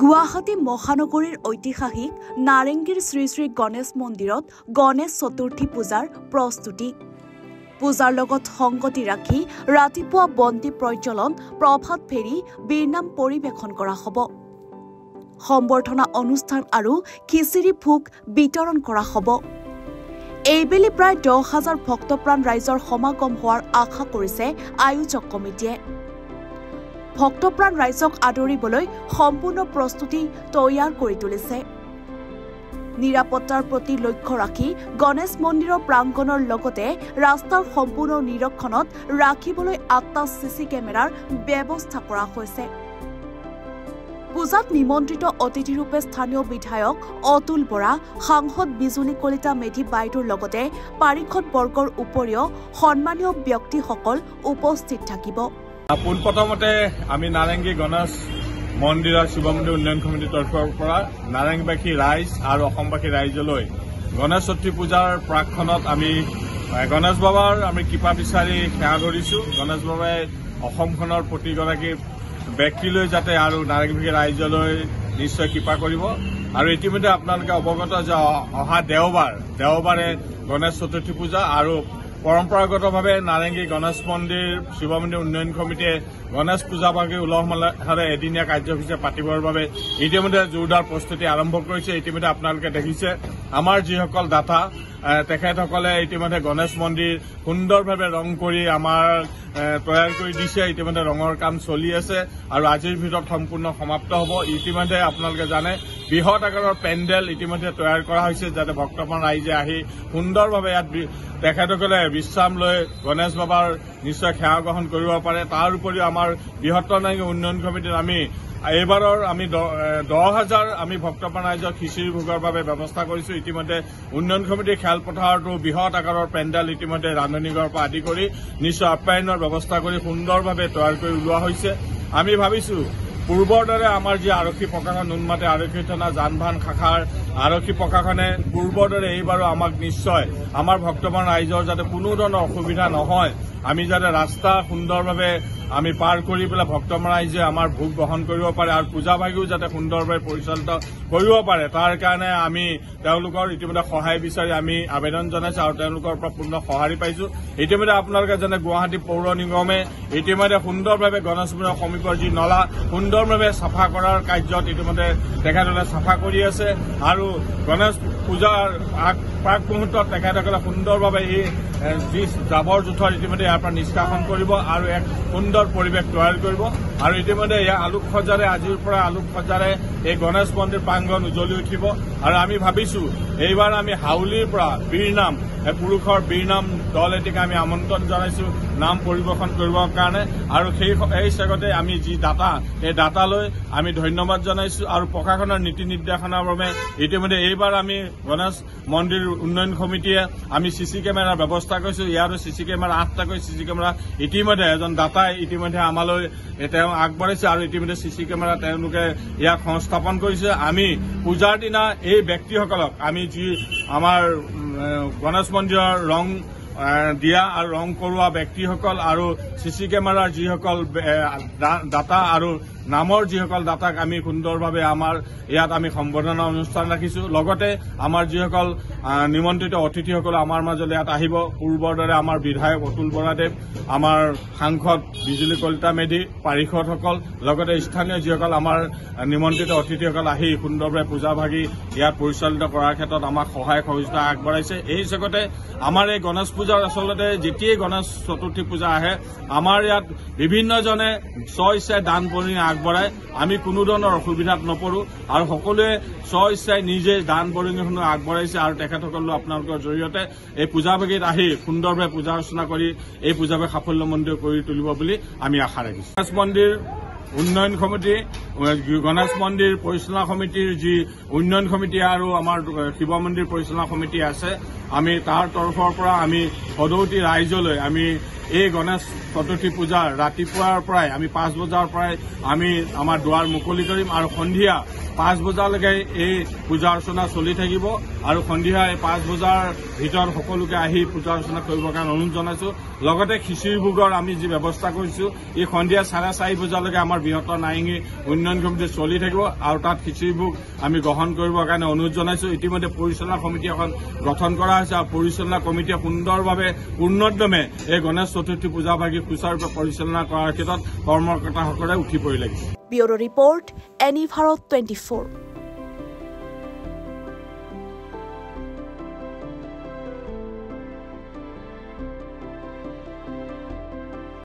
গুৱাহাটী মহানগৰীৰ ঐতিহাসিক নাৰেংগীৰ শ্ৰী শ্ৰী গণেশ মন্দিৰত গণেশ চতুৰ্থী পূজাৰ প্ৰস্তুতি। পূজাৰ লগত সংগতি ৰাখি ৰাতিপুৱা বন্তি প্ৰজ্বলন, প্ৰভাত ফেৰী, বীৰনাম পৰিৱেশন কৰা হ'ব। সম্বৰ্ধনা অনুষ্ঠান আৰু খিচিৰি ভোগ বিতৰণ কৰা হ'ব। এইবেলি প্ৰায় 10,000 ভক্তপ্ৰাণ ৰাইজৰ সমাগম হোৱাৰ আশা কৰিছে আয়োজক কমিটিয়ে। ভক্তপ্ৰাণ ৰাইজক আদৰিবলৈ সম্পূৰ্ণ প্ৰস্তুতি তৈয়াৰ কৰি তুলিছে। নিৰাপত্তাৰ প্ৰতি লক্ষ্য ৰাখি গণেশ মন্দিৰৰ প্ৰাংগণৰ লগতে ৰাস্তাৰ সম্পূৰ্ণ নিৰীক্ষণত ৰাখিবলৈ 8টা চিচি কেমেৰাৰ ব্যৱস্থা কৰা হৈছে। পূজাত নিমন্ত্ৰিত অতিথিৰূপে স্থানীয় বিধায়ক অতুল বৰা, সাংসদ বিজুলী কলিতা মেধি বাইদেউৰ লগতে পাৰিষদ বৰ্গৰ উপৰিও সন্মানীয় ব্যক্তিসকল উপস্থিত থাকিব। পোনপ্ৰথমতে আমি নাৰেংগী গণেশ মন্দিৰৰ শিৱ মন্দিৰ উন্নয়ন কমিটিৰ তৰফৰ পৰা নাৰেংগীবাসী ৰাইজ আৰু অসমবাসী ৰাইজলৈ গণেশ চতুৰ্থী পূজাৰ প্ৰাকখনত আমি গণেশ বাবাৰ আমি কৃপা বিচাৰি সেৱা ধৰিছোঁ। গণেশ বাবাই অসমখনৰ প্ৰতিগৰাকী ব্যক্তিলৈ যাতে আৰু নাৰেংগীবাসী ৰাইজলৈ নিশ্চয় কৃপা কৰিব। আৰু ইতিমধ্যে আপোনালোকে অৱগত যে অহা দেওবাৰে গণেশ চতুৰ্থী পূজা আৰু পৰম্পৰাগতভাৱে নাৰেংগী গণেশ মন্দিৰ শিৱ মন্দিৰ উন্নয়ন কমিটিয়ে গণেশ পূজাভাগী উলহ মালহেৰে এদিনীয়া কাৰ্যসূচী পাতিবৰ বাবে ইতিমধ্যে জোৰদাৰ প্ৰস্তুতি আৰম্ভ কৰিছে। ইতিমধ্যে আপোনালোকে দেখিছে আমাৰ যিসকল দাতা তেখেতসকলে ইতিমধ্যে গণেশ মন্দিৰ সুন্দৰভাৱে ৰং কৰি আমাৰ তৈয়াৰ কৰি দিছে। ইতিমধ্যে ৰঙৰ কাম চলি আছে আৰু আজিৰ ভিতৰত সম্পূৰ্ণ সমাপ্ত হ'ব। ইতিমধ্যে আপোনালোকে জানে বৃহৎ আকাৰৰ পেণ্ডেল ইতিমধ্যে তৈয়াৰ কৰা হৈছে, যাতে ভক্তপ্ৰাণ ৰাইজে আহি সুন্দৰভাৱে ইয়াত তেখেতসকলে বিশ্ৰাম লৈ গণেশ বাবাৰ নিশ্চয় সেৱা গ্ৰহণ কৰিব পাৰে। তাৰ উপৰিও আমাৰ বৃহত্তৰ নাৰেংগী উন্নয়ন কমিটিত আমি এইবাৰৰ আমি 10,000 আমি ভক্তপ্ৰাণ ৰাইজৰ খিচিৰি ভোগৰ বাবে ব্যৱস্থা কৰিছোঁ। ইতিমধ্যে উন্নয়ন কমিটিৰ খেলপথাৰতো বৃহৎ আকাৰৰ পেণ্ডেল ইতিমধ্যে ৰান্ধনীঘৰৰ পৰা আদি কৰি নিশ্চয় আপ্যায়নৰ ব্যৱস্থা কৰি সুন্দৰভাৱে তৈয়াৰ কৰি ওলোৱা হৈছে। আমি ভাবিছোঁ পূৰ্বৰ দৰে আমাৰ যি আৰক্ষী প্ৰশাসন নুনমাটি আৰক্ষী থানা যান বাহন শাখাৰ আৰক্ষী প্ৰশাসনে পূৰ্বৰ দৰে এইবাৰো আমাক নিশ্চয় আমাৰ ভক্তপ্ৰাণ ৰাইজৰ যাতে কোনো ধৰণৰ অসুবিধা নহয়, আমি যাতে ৰাস্তা সুন্দৰভাৱে আমি পাৰ কৰি পেলাই ভক্তপ্ৰাণ ৰাইজে আমাৰ ভোগ গ্ৰহণ কৰিব পাৰে আৰু পূজাভাগীও যাতে সুন্দৰভাৱে পৰিচালিত কৰিব পাৰে, তাৰ কাৰণে আমি তেওঁলোকৰ ইতিমধ্যে সহায় বিচাৰি আমি আবেদন জনাইছোঁ আৰু তেওঁলোকৰ পৰা পূৰ্ণ সঁহাৰি পাইছোঁ। ইতিমধ্যে আপোনালোকে জানে গুৱাহাটী পৌৰ নিগমে ইতিমধ্যে সুন্দৰভাৱে গণেশ মন্দিৰৰ সমীপৰ যি নলা সুন্দৰভাৱে চাফা কৰাৰ কাৰ্যত ইতিমধ্যে তেখেতসকলে চাফা কৰি আছে আৰু গণেশ পূজাৰ প্ৰাক মুহূৰ্তত তেখেতসকলে সুন্দৰভাৱে এই যি জাবৰ জোঁথৰ ইতিমধ্যে ইয়াৰ পৰা নিষ্কাশন কৰিব আৰু এক সুন্দৰ পৰিৱেশ তৈয়াৰ কৰিব। আৰু ইতিমধ্যে ইয়াৰ আলোকসজ্জাৰে আজিৰ পৰা আলোকসজ্জাৰে এই গণেশ মন্দিৰ প্ৰাংগণ উজ্বলি উঠিব। আৰু আমি ভাবিছোঁ এইবাৰ আমি হাউলিৰ পৰা বীৰনাম পুৰুষৰ বীৰনাম দল এটিকে আমি আমন্ত্ৰণ জনাইছোঁ নাম পৰিৱেশন কৰিবৰ কাৰণে। আৰু এই চেগতে আমি যি দাতা এই দাতালৈ আমি ধন্যবাদ জনাইছোঁ আৰু প্ৰশাসনৰ নীতি নিৰ্দেশনাৰ বাবে ইতিমধ্যে এইবাৰ আমি গণেশ মন্দিৰ উন্নয়ন কমিটিয়ে আমি চিচি কেমেৰাৰ ব্যৱস্থা কৰিছোঁ। ইয়াৰো চিচি কেমেৰা 8টাকৈ চিচি কেমেৰা ইতিমধ্যে এজন দাতাই ইতিমধ্যে আমালৈ তেওঁ আগবাঢ়িছে আৰু ইতিমধ্যে চিচি কেমেৰা তেওঁলোকে ইয়াক সংস্থাপন কৰিছে। আমি পূজাৰ দিনা এই ব্যক্তিসকলক আমি যি আমাৰ গণেশ মন্দিৰৰ ৰং দিয়া আৰু ৰং কৰোৱা ব্যক্তিসকল আৰু চিচি কেমেৰাৰ যিসকল দাতা আৰু নামৰ যিসকল দাতাক আমি সুন্দৰভাৱে আমাৰ ইয়াত আমি সম্বৰ্ধনা অনুষ্ঠান ৰাখিছোঁ। লগতে আমাৰ যিসকল নিমন্ত্ৰিত অতিথিসকল আমাৰ মাজলৈ ইয়াত আহিব, পূৰ্বৰ দৰে আমাৰ বিধায়ক অতুল বৰাদেৱ, আমাৰ সাংসদ বিজুলী কলিতা মেধি, পাৰিষদসকল, লগতে স্থানীয় যিসকল আমাৰ নিমন্ত্ৰিত অতিথিসকল আহি সুন্দৰভাৱে পূজাভাগী ইয়াত পৰিচালিত কৰাৰ ক্ষেত্ৰত আমাক সহায় সহযোগিতা আগবঢ়াইছে। এই চেগতে আমাৰ এই গণেশ পূজাৰ আচলতে যেতিয়াই গণেশ চতুৰ্থী পূজা আহে আমাৰ ইয়াত বিভিন্নজনে স্বইচ্ছাই দান বৰঙণি আগবঢ়ায়। আমি কোনো ধৰণৰ অসুবিধাত নপৰোঁ আৰু সকলোৱে স্বইচ্ছাই নিজে দান বৰঙণিসমূহ আগবঢ়াইছে আৰু তেখেতসকলেও আপোনালোকৰ জৰিয়তে এই পূজাভাগীত আহি সুন্দৰভাৱে পূজা অৰ্চনা কৰি এই পূজাভাগ সাফল্যমণ্ডিত কৰি তুলিব বুলি আমি আশা ৰাখিছোঁ। গণেশ মন্দিৰ উন্নয়ন সমিতি, গণেশ মন্দিৰ পৰিচালনা সমিতিৰ যি উন্নয়ন সমিতি আৰু আমাৰ শিৱ মন্দিৰ পৰিচালনা সমিতি আছে, আমি তাৰ তৰফৰ পৰা আমি সদৌতি ৰাইজলৈ আমি এই গণেশ চতুৰ্থী পূজাৰ ৰাতিপুৱাৰ পৰাই আমি 5 বজাৰ পৰাই আমি আমাৰ দুৱাৰ মুকলি কৰিম আৰু সন্ধিয়া 5 বজালৈকে এই পূজা অৰ্চনা চলি থাকিব আৰু সন্ধিয়া 5 বজাৰ ভিতৰত সকলোকে আহি পূজা অৰ্চনা কৰিবৰ কাৰণে অনুৰোধ জনাইছো লগতে খিচিৰি ভোগৰ আমি যি ব্যৱস্থা কৰিছো এই সন্ধিয়া 4:30 বজালৈকে আমাৰ বৃহত্তৰ নাৰেঙ্গী উন্নয়ন কমিটি চলি থাকিব আৰু তাত খিচিৰি ভোগ আমি গ্ৰহণ কৰিবৰ কাৰণে অনুৰোধ জনাইছো ইতিমধ্যে পৰিচালনা কমিটি এখন গঠন কৰা হৈছে আৰু পৰিচালনা কমিটিয়ে সুন্দৰভাৱে পূৰ্ণোদ্যমে এই গণেশ চতুৰ্থী পূজাভাগী সুচাৰুৰূপে পৰিচালনা কৰাৰ ক্ষেত্ৰত কৰ্মকৰ্তাসকলে উঠি পৰি লাগিছে। Bureau report, any Bharat 24।